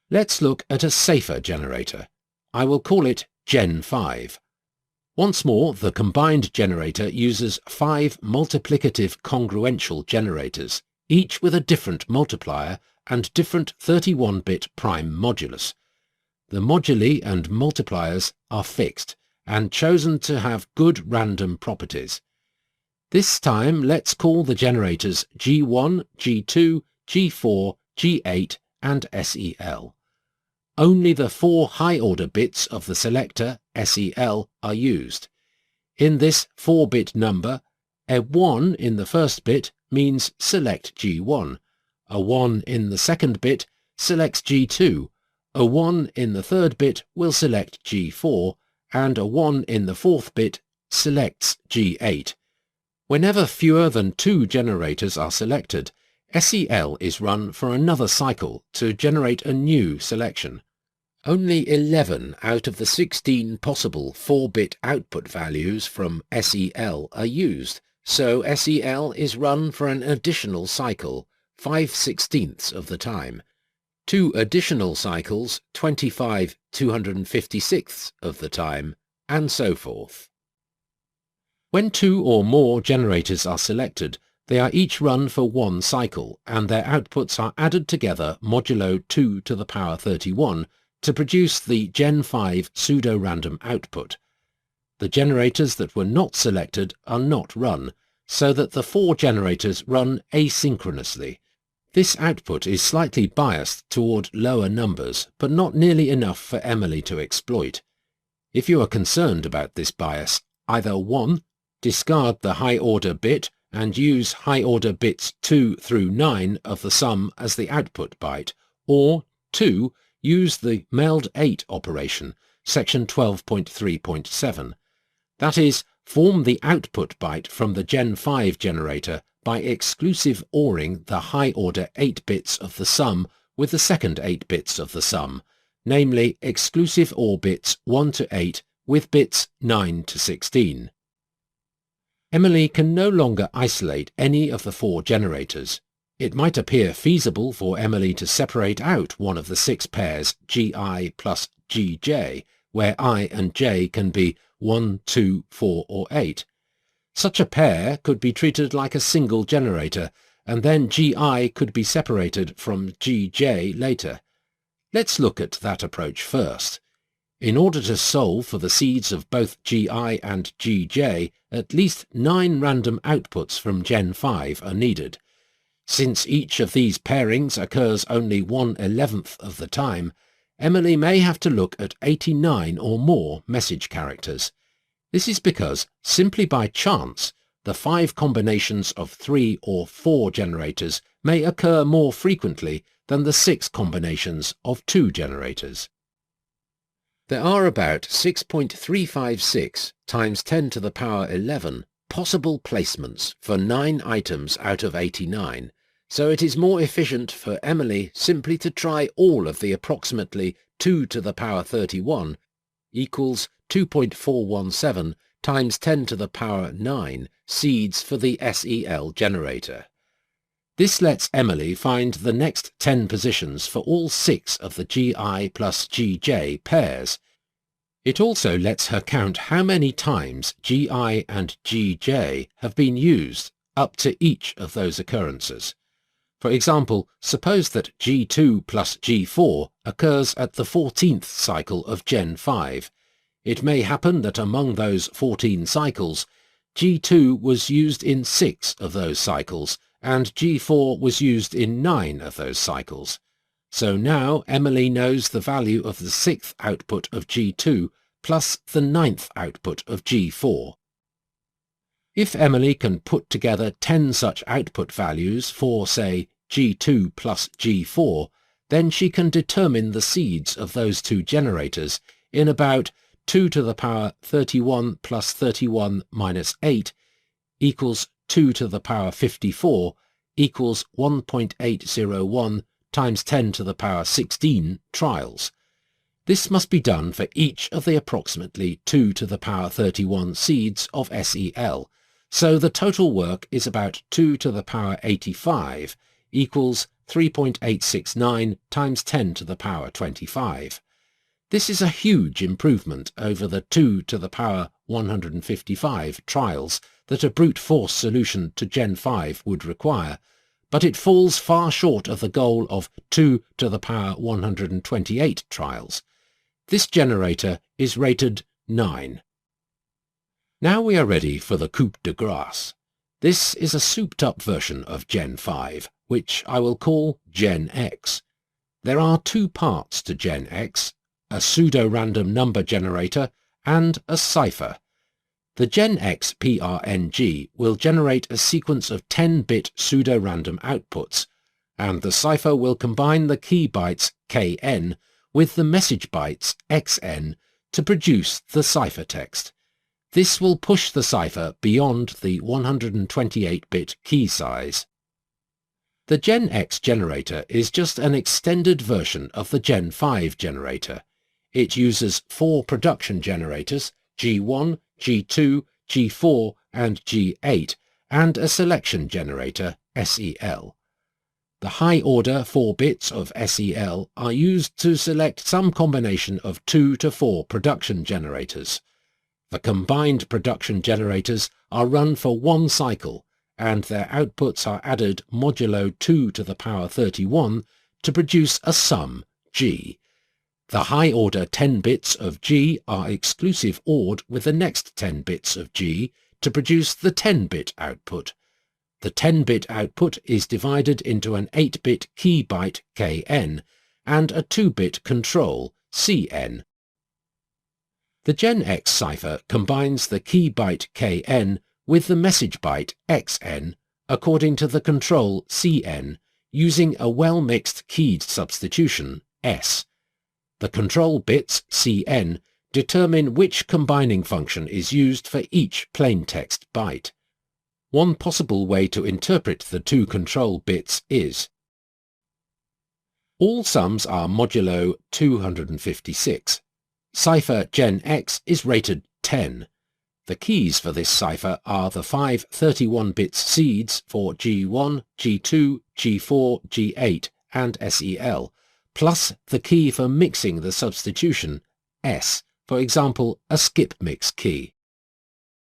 Let's look at a safer generator. I will call it Gen 5. Once more, the combined generator uses 5 multiplicative congruential generators, each with a different multiplier and different 31-bit prime modulus. The moduli and multipliers are fixed and chosen to have good random properties. This time let's call the generators G1, G2, G4, G8 and SEL. Only the 4 high-order bits of the selector SEL are used. In this 4-bit number, a 1 in the first bit means select G1, a 1 in the second bit selects G2, a 1 in the third bit will select G4, and a 1 in the fourth bit selects G8. Whenever fewer than 2 generators are selected, SEL is run for another cycle to generate a new selection. Only 11 out of the 16 possible 4-bit output values from SEL are used, so SEL is run for an additional cycle, 5/16 of the time. 2 additional cycles, 25/256 of the time, and so forth. When 2 or more generators are selected, they are each run for 1 cycle, and their outputs are added together modulo 2 to the power 31 to produce the Gen 5 pseudo-random output. The generators that were not selected are not run, so that the 4 generators run asynchronously. This output is slightly biased toward lower numbers, but not nearly enough for Emily to exploit. If you are concerned about this bias, either 1. Discard the high-order bit and use high-order bits 2 through 9 of the sum as the output byte, or 2. Use the MELD8 operation, section 12.3.7. That is, form the output byte from the Gen 5 generator by exclusive ORing the high-order 8 bits of the sum with the second 8 bits of the sum, namely exclusive OR bits 1 to 8 with bits 9 to 16. Emily can no longer isolate any of the 4 generators. It might appear feasible for Emily to separate out one of the 6 pairs GI plus GJ, where I and J can be 1, 2, 4 or 8. Such a pair could be treated like a single generator, and then GI could be separated from GJ later. Let's look at that approach first. In order to solve for the seeds of both GI and GJ, at least 9 random outputs from Gen 5 are needed. Since each of these pairings occurs only 1/11th of the time, Emily may have to look at 89 or more message characters. This is because, simply by chance, the 5 combinations of 3 or 4 generators may occur more frequently than the 6 combinations of 2 generators. There are about 6.356 times 10 to the power 11 possible placements for 9 items out of 89, so it is more efficient for Emily simply to try all of the approximately 2 to the power 31 equals 2.417 times 10 to the power 9 seeds for the SEL generator. This lets Emily find the next 10 positions for all 6 of the GI plus GJ pairs. It also lets her count how many times GI and GJ have been used up to each of those occurrences. For example, suppose that G2 plus G4 occurs at the 14th cycle of Gen 5. It may happen that among those 14 cycles, G2 was used in 6 of those cycles, and G4 was used in 9 of those cycles. So now Emily knows the value of the 6th output of G2 plus the 9th output of G4. If Emily can put together 10 such output values for, say, G2 plus G4, then she can determine the seeds of those 2 generators in about 2 to the power 31 plus 31 minus 8 equals 2 to the power 54 equals 1.801 times 10 to the power 16 trials. This must be done for each of the approximately 2 to the power 31 seeds of SEL, so the total work is about 2 to the power 85 equals 3.869 times 10 to the power 25. This is a huge improvement over the 2 to the power 155 trials that a brute force solution to Gen 5 would require, but it falls far short of the goal of 2 to the power 128 trials. This generator is rated 9. Now we are ready for the coup de grace. This is a souped-up version of Gen 5, which I will call Gen X. There are two parts to Gen X, a pseudo-random number generator and a cipher. The Gen X PRNG will generate a sequence of 10-bit pseudo-random outputs, and the cipher will combine the key bytes KN with the message bytes XN to produce the ciphertext. This will push the cipher beyond the 128-bit key size. The Gen X generator is just an extended version of the Gen 5 generator. It uses 4 production generators, G1, G2, G4 and G8, and a selection generator, SEL. The high-order 4 bits of SEL are used to select some combination of 2 to 4 production generators. The combined production generators are run for 1 cycle, and their outputs are added modulo 2 to the power 31 to produce a sum, G. The high-order 10 bits of G are exclusive ORed with the next 10 bits of G to produce the 10-bit output. The 10-bit output is divided into an 8-bit key byte KN and a 2-bit control CN. The Gen X cipher combines the key byte KN with the message byte XN according to the control CN using a well-mixed keyed substitution S. The control bits CN determine which combining function is used for each plaintext byte. One possible way to interpret the 2 control bits is: all sums are modulo 256. Cipher Gen X is rated 10. The keys for this cipher are the 5 31-bit seeds for G1, G2, G4, G8 and SEL, plus the key for mixing the substitution, S, for example, a skip mix key.